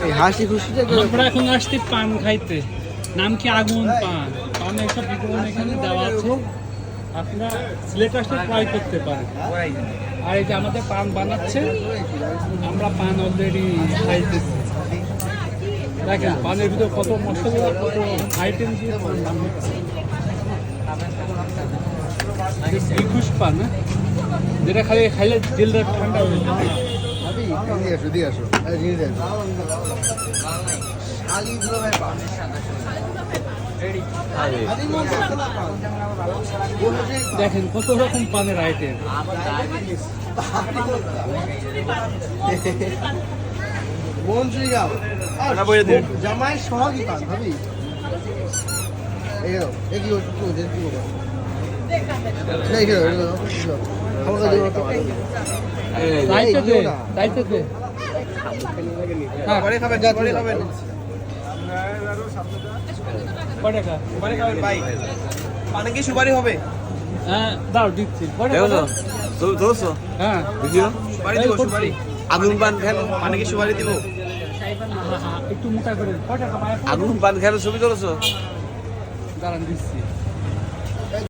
এই হাসি খুশিটা আমরা এখন আসছি পান খাইতে। নাম কি আগুন পান। পানের একটা বিজ্ঞাপন এখানে দেওয়া আছে, আপনারা সিলেট আসলে ট্রাই করতে পারেন। আর এই যে আমাদের পান বানাচ্ছে, আমরা পান অলরেডি খাইতেছি। দেখেন পানের ভিতরে কত মশলা, কত আইটেম দিয়ে পান বানাচ্ছে। বিকুশ পান, যেটা খাইলে দিলটা ঠান্ডা হয়ে যাবে। দেখেন কত রকম পানের আইটেম। জামাই সহজই পান ভাবি পানে কি সুপারি হবে? হ্যাঁ দাও দিচ্ছি। হ্যাঁ সুপারি দিব, সুপারি। আগুন পান খেলো, পানে কি সুপারি দিব? একটু মোটা করে। আগুন পান খেলো, ছবি তুলছো? দাঁড়ান দিচ্ছি।